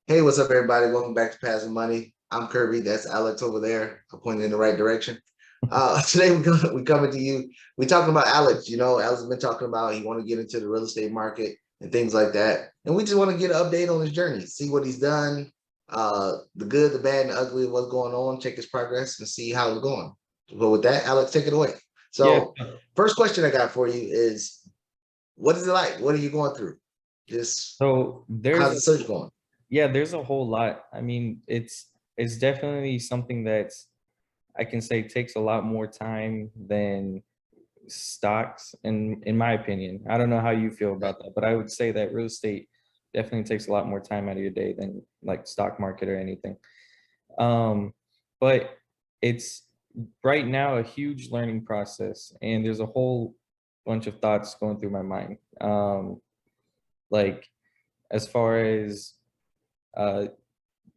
Hey, what's up, everybody? Welcome back to Passing Money. I'm Kirby. That's Alex over there. I'm pointing in the right direction. Today we coming to you. We talking about Alex. Alex has been talking about he want to get into the real estate market and things like that. And we just want to get an update on his journey, see what he's done, the good, the bad, and the ugly, what's going on, check his progress, and see how it's going. But with that, Alex, take it away. Yeah. So, first question I got for you is, what is it like? What are you going through? Just So there's how's the a search going? there's a whole lot. I mean, it's definitely something that's I can say takes a lot more time than stocks in my opinion. I don't know how you feel about that, but I would say that real estate definitely takes a lot more time out of your day than like stock market or anything. Um, but it's right now a huge learning process and there's a whole bunch of thoughts going through my mind. Like as far as uh,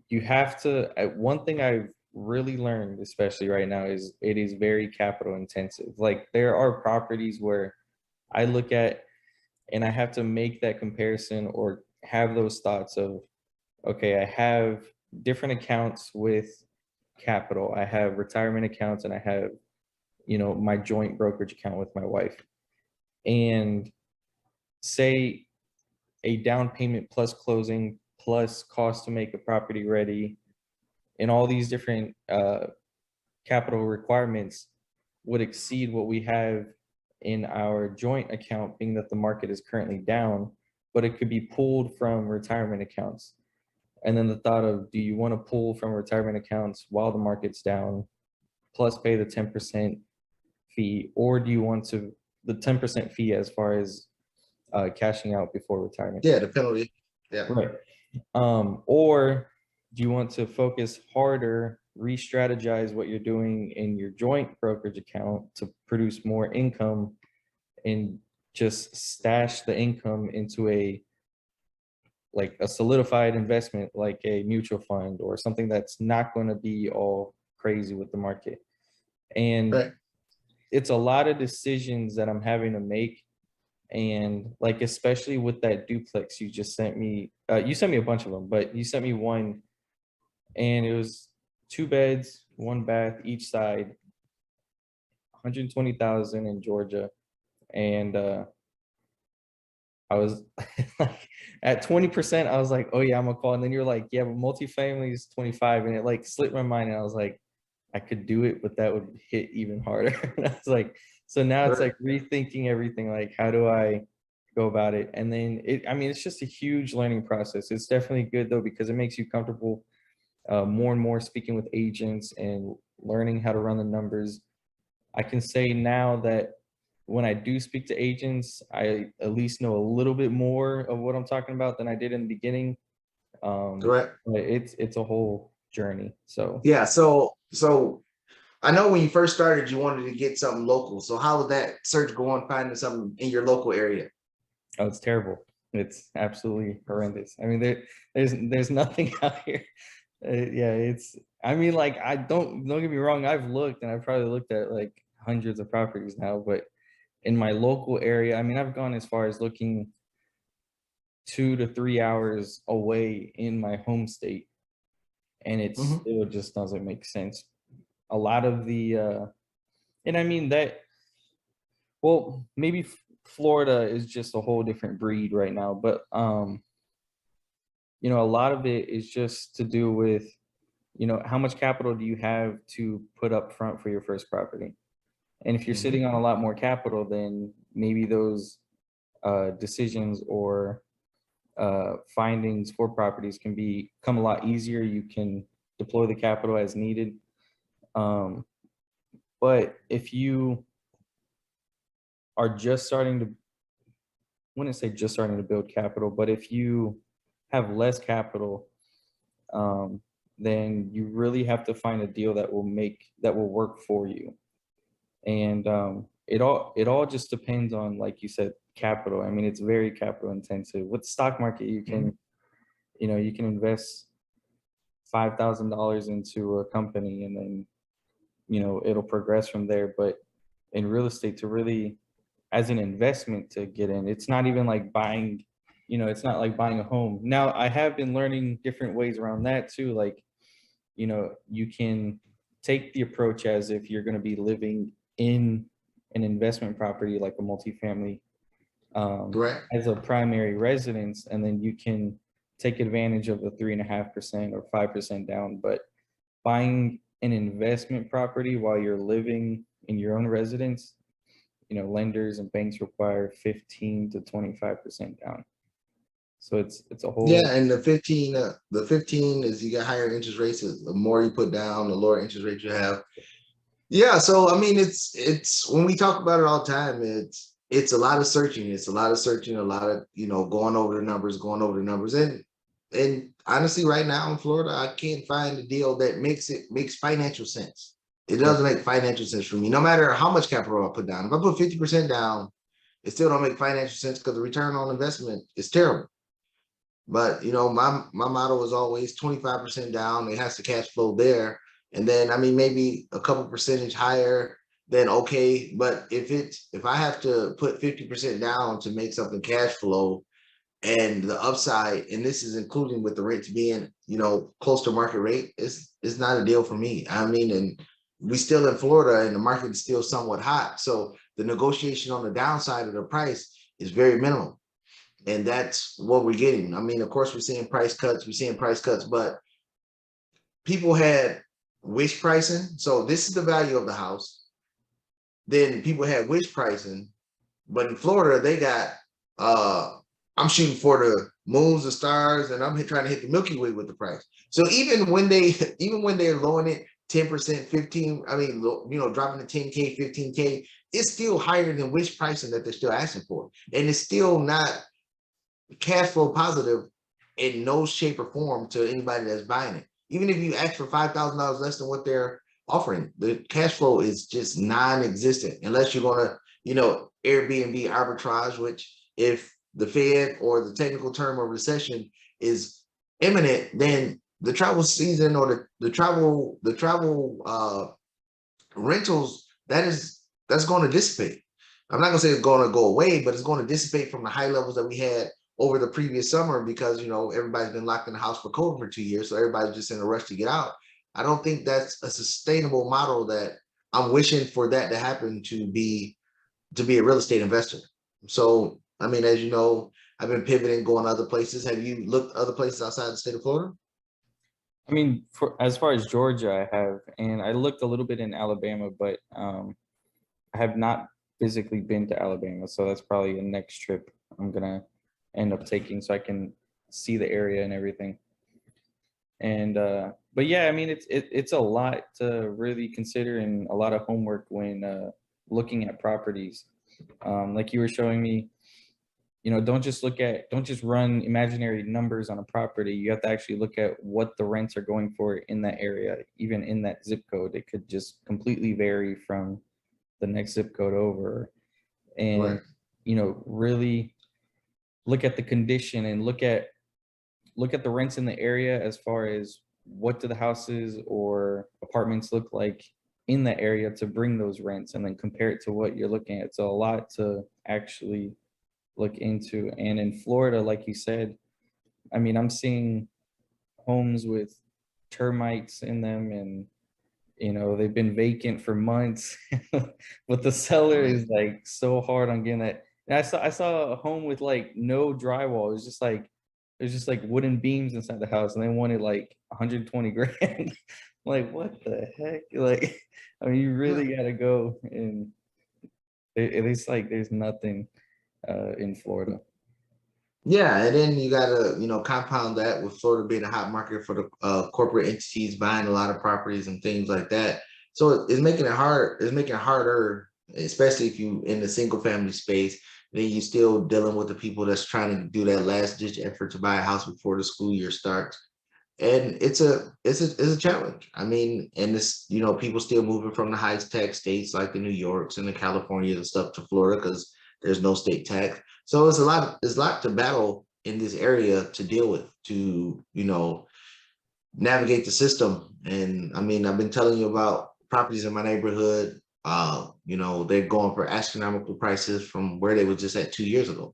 you have to one thing I've really learned, especially right now, is it is very capital intensive. Like there are properties where I look at and I have to make that comparison or have those thoughts of, okay, I have different accounts with capital, I have retirement accounts, and I have, my joint brokerage account with my wife. And say a down payment plus closing plus cost to make a property ready and all these different capital requirements would exceed what we have in our joint account, being that the market is currently down, but it could be pulled from retirement accounts. And then the thought of, do you want to pull from retirement accounts while the market's down, plus pay the 10% fee, or do you want to the 10% fee as far as cashing out before retirement? Yeah, the penalty. Yeah. Right. Or do you want to focus harder, re-strategize what you're doing in your joint brokerage account to produce more income and just stash the income into a solidified investment like a mutual fund or something that's not going to be all crazy with the market. And Right. it's a lot of decisions that I'm having to make. And like especially with that duplex you just sent me, you sent me a bunch of them, but you sent me one and it was 2 beds, 1 bath each side, 120,000 in Georgia. And I was like at 20%, I was like, oh yeah, I'm gonna call. And then you're like, yeah, but multifamily is 25. And it like slipped my mind. And I was like, I could do it, but that would hit even harder. And I was like, so now it's Right. like rethinking everything. Like, how do I go about it? And then I mean, it's just a huge learning process. It's definitely good though, because it makes you comfortable more and more speaking with agents and learning how to run the numbers. I can say now that when I do speak to agents, I at least know a little bit more of what I'm talking about than I did in the beginning. Correct. But it's a whole journey. So Yeah. So I know when you first started, you wanted to get something local. So how was that search going, finding something in your local area? oh, it's terrible. It's absolutely horrendous. I mean, there's nothing out here. Yeah, it's. I mean, like I don't get me wrong. I've looked and I've probably looked at like hundreds of properties now, but in my local area, I mean, I've gone as far as looking 2 to 3 hours away in my home state, and it Hmm. still just doesn't make sense. A lot of and I mean that, well, maybe Florida is just a whole different breed right now, but a lot of it is just to do with, how much capital do you have to put up front for your first property? And if you're Hmm. sitting on a lot more capital, then maybe those decisions or findings for properties can become a lot easier. You can deploy the capital as needed. Um, but if you are just starting to, I wouldn't say just starting to build capital, but if you have less capital, um, then you really have to find a deal that will work for you. And it all just depends on, like you said, capital. I mean, it's very capital intensive. With the stock market, Hmm. you can invest $5,000 into a company and then it'll progress from there. But in real estate, to really, as an investment to get in, it's not even like buying it's not like buying a home. Now, I have been learning different ways around that too. Like, you can take the approach as if you're going to be living in an investment property like a multifamily, Correct. as a primary residence, and then you can take advantage of the 3.5% or 5% down. But buying an investment property while you're living in your own residence, lenders and banks require 15 to 25% down. So it's a Yeah, whole. and the 15 is you got higher interest rates. The more you put down, the lower interest rate you have. Yeah, so I mean, it's when we talk about it all the time, it's a lot of searching. It's a lot of searching, a lot of going over the numbers, and honestly, right now in Florida, I can't find a deal that makes financial sense. It Right. doesn't make financial sense for me, no matter how much capital I put down. If I put 50% down, it still don't make financial sense because the return on investment is terrible. But my model is always 25% down. It has to cash flow there. And then I mean maybe a couple percentage higher, then okay. But if I have to put 50% down to make something cash flow and the upside, and this is including with the rates being, close to market rate, it's not a deal for me. I mean, and we still in Florida and the market is still somewhat hot. So the negotiation on the downside of the price is very minimal. And that's what we're getting. I mean, of course, we're seeing price cuts, but people had wish pricing. So this is the value of the house. Then people had wish pricing, but in Florida, they got I'm shooting for the moons, the stars, and I'm trying to hit the Milky Way with the price. So even when they even when they're lowering it 10%, 15, I mean, dropping to 10K, 15K, it's still higher than wish pricing that they're still asking for. And it's still not cash flow positive in no shape or form to anybody that's buying it. Even if you ask for $5,000 less than what they're offering, the cash flow is just non-existent unless you're gonna, Airbnb arbitrage, which if the Fed or the technical term of recession is imminent, then the travel season or the travel rentals that's going to dissipate. I'm not going to say it's going to go away, but it's going to dissipate from the high levels that we had over the previous summer because everybody's been locked in the house for COVID for 2 years, so everybody's just in a rush to get out. I don't think that's a sustainable model. That I'm wishing for that to happen to be a real estate investor. So I mean, as you know, I've been pivoting, going other places. Have you looked other places outside the state of Florida? I mean, for as far as Georgia, I have, and I looked a little bit in Alabama, but I have not physically been to Alabama, so that's probably a next trip I'm gonna end up taking so I can see the area and everything. And but yeah, I mean, it's a lot to really consider and a lot of homework when looking at properties. Like you were showing me, don't just run imaginary numbers on a property. You have to actually look at what the rents are going for in that area, even in that zip code. It could just completely vary from the next zip code over. And Right. really look at the condition and look at the rents in the area as far as what do the houses or apartments look like in the area to bring those rents, and then compare it to what you're looking at. So a lot to actually look into. And in Florida, like you said, I mean, I'm seeing homes with termites in them, and they've been vacant for months. But the seller Right. is like so hard on getting that. And I saw a home with like no drywall. It was just like wooden beams inside the house, and they wanted like 120 grand. Like, what the heck? Like, I mean, you Yeah. really gotta go, and it's like there's nothing in Florida. Yeah, and then you gotta, compound that with Florida being a hot market for the corporate entities buying a lot of properties and things like that. So it's making it hard. It's making it harder, especially if you in the single family space. Then you still dealing with the people that's trying to do that last ditch effort to buy a house before the school year starts. And it's a challenge. I mean, and this, people still moving from the high tech states like the New Yorks and the Californias and stuff to Florida because there's no state tax. So it's a lot to battle in this area to deal with, to navigate the system. And I mean, I've been telling you about properties in my neighborhood. They're going for astronomical prices from where they were just at 2 years ago.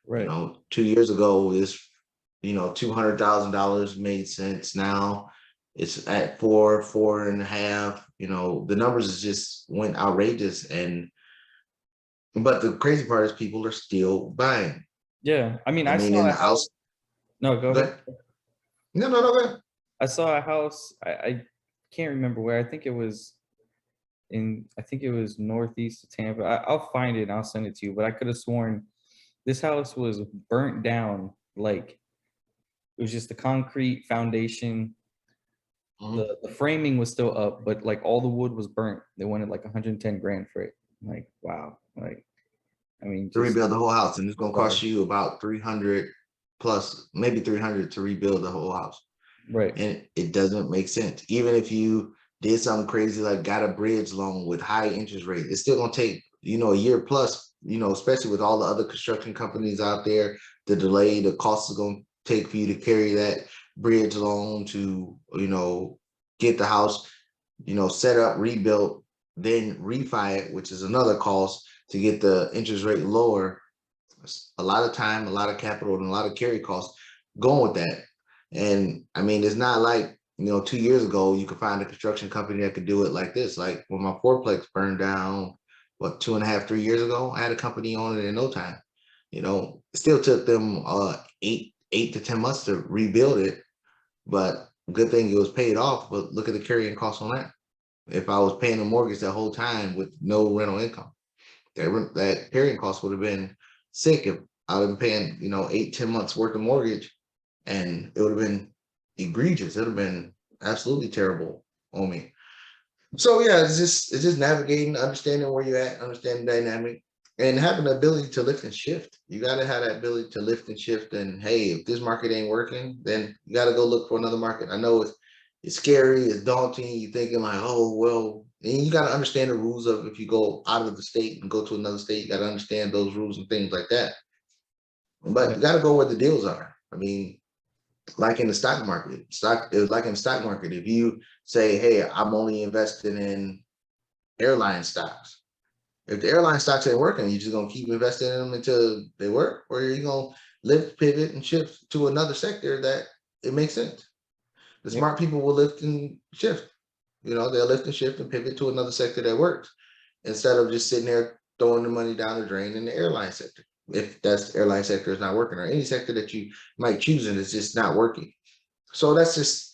Right. 2 years ago, this, $200,000 made sense. Now it's at 4.5. The numbers is just went outrageous. But the crazy part is people are still buying. Yeah. I mean, I I mean, saw in a the house. house, No, go ahead. but no, no, no, go ahead. I saw a house. I can't remember where. I think it was northeast of Tampa. I'll find it and I'll send it to you. But I could have sworn this house was burnt down. Like it was just the concrete foundation. Mhm. The framing was still up, but like all the wood was burnt. They wanted like 110 grand for it. Like, wow. Like, I mean, To just rebuild the whole house, and it's gonna cost bizarre. you about 300 plus, maybe 300 to rebuild the whole house. Right. And it doesn't make sense. Even if you did something crazy like got a bridge loan with high interest rate, it's still gonna take, a year plus, especially with all the other construction companies out there, the delay, the cost is gonna take for you to carry that bridge loan to, get the house, set up, rebuilt, then refi it, which is another cost to get the interest rate lower. A lot of time, a lot of capital, and a lot of carry costs going with that. And I mean, it's not like, 2 years ago, you could find a construction company that could do it like this. Like when my fourplex burned down, what, 2.5, 3 years ago, I had a company on it in no time. It still took them 8 to 10 months to rebuild it, but good thing it was paid off. But look at the carrying costs on that. If I was paying a mortgage the whole time with no rental income, that carrying cost would have been sick if I would have been paying, 8, 10 months worth of mortgage, and it would have been egregious. It would have been absolutely terrible on me. So yeah, it's just navigating, understanding where you're at, understanding the dynamic, and having the ability to lift and shift. You got to have that ability to lift and shift. And hey, if this market ain't working, then you got to go look for another market. I know it's scary, it's daunting. You're thinking like, oh well, and you got to understand the rules of if you go out of the state and go to another state, you got to understand those rules and things like that. But Right. you got to go where the deals are. I mean, like in the stock market, it was like in the stock market. If you say, hey, I'm only invested in airline stocks. If the airline stocks ain't working, you're just gonna keep investing in them until they work, or you're gonna lift, pivot, and shift to another sector that it makes sense. The Yep. smart people will lift and shift. They'll lift and shift and pivot to another sector that works instead of just sitting there throwing the money down the drain in the airline sector. If that's the airline sector is not working, or any sector that you might choose and it's just not working. So that's just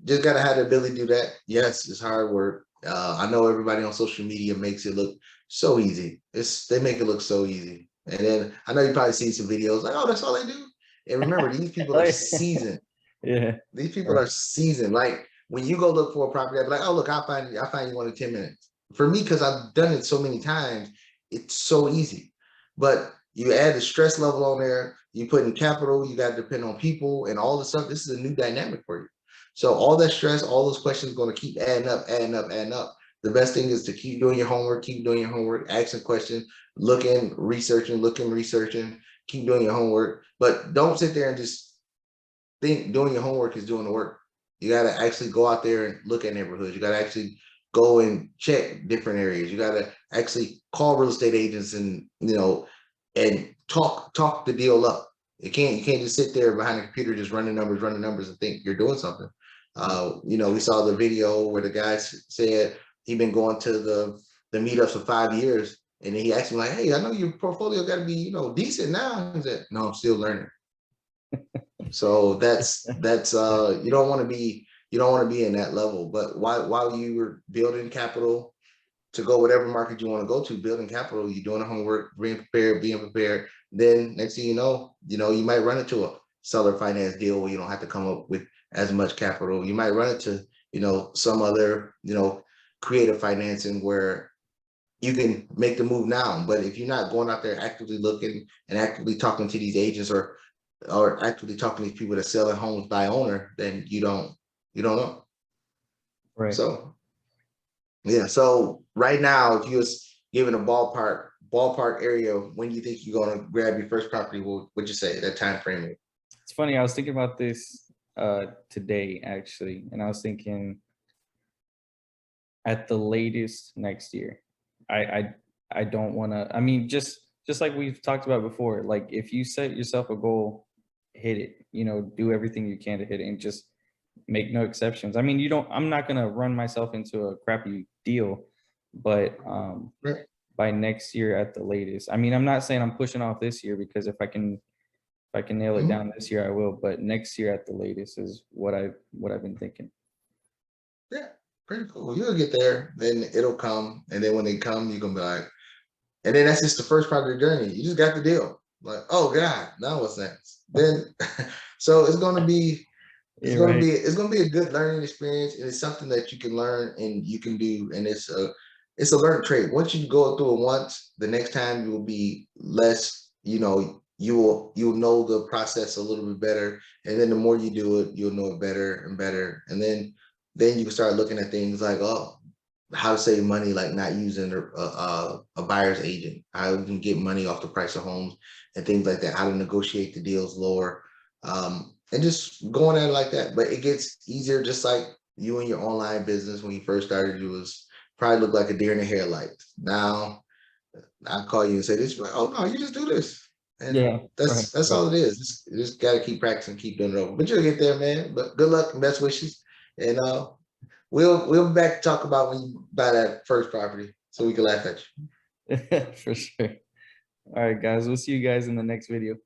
gotta have the ability to do that. Yes, it's hard work. I know everybody on social media makes it look so easy. They make it look so easy. And then I know you probably see some videos like, oh, that's all they do. And remember, these people are seasoned. Yeah. These people Right. are seasoned. Like when you go look for a property, I'll be like, oh, look, I'll find you one in 10 minutes. For me, because I've done it so many times, it's so easy. But you add the stress level on there, you put in capital, you got to depend on people and all the stuff. This is a new dynamic for you. So all that stress, all those questions are going to keep adding up, adding up, adding up. The best thing is to keep doing your homework, asking questions, looking, researching, keep doing your homework. But don't sit there and just think doing your homework is doing the work. You got to actually go out there and look at neighborhoods. You got to actually go and check different areas. You got to actually call real estate agents and talk the deal up. You can't just sit there behind the computer just running numbers and think you're doing something. We saw the video where the guy said he'd been going to the meetups for 5 years, and then he asked me like, "Hey, I know your portfolio got to be decent now." He said, "No, I'm still learning." So that's you don't want to be in that level. But while you were building capital to go whatever market you want to go to, building capital, you're doing the homework, being prepared. Then next thing you might run into a seller finance deal where you don't have to come up with as much capital. You might run into, some other, creative financing where you can make the move now. But if you're not going out there actively looking and actively talking to these agents or actively talking to these people that selling homes by owner, then you don't know. Right. So yeah. So right now, if you was given a ballpark area, when you think you're gonna grab your first property, what would you say that time frame? It's funny. I was thinking about this today actually, and I was thinking at the latest next year. I I, I don't want to. I mean, just just like we've talked about before, like if you set yourself a goal, hit it, do everything you can to hit it and just make no exceptions. I mean, I'm not going to run myself into a crappy deal, but Right. by next year at the latest. I mean, I'm not saying I'm pushing off this year, because if I can nail it Mhm. down this year, I will, but next year at the latest is what I've been thinking. Yeah, pretty cool. You'll get there, then it'll come, and then when they come, you can be like, and then that's just the first part of the journey. You just got the deal. Like, oh God, now what's next? Then, so it's Yeah, gonna right. be it's gonna be a good learning experience, and it's something that you can learn and you can do, and it's a learned trait. Once you go through it once, the next time you will be less. You'll know the process a little bit better, and then the more you do it, you'll know it better and better, and then you can start looking at things like, oh, how to save money, like not using a buyer's agent, how you can get money off the price of homes and things like that, how to negotiate the deals lower, and just going at it like that. But it gets easier, just like you and your online business. When you first started, you was probably look like a deer in the headlight. Now I call you and say this, you're like, oh no, you just do this. And Yeah, right, that's right. all it is. Just got to keep practicing, keep doing it over. But you'll get there, man. But good luck and best wishes. And we'll be back to talk about when you buy that first property, so we can laugh at you. For sure. All right, guys, we'll see you guys in the next video.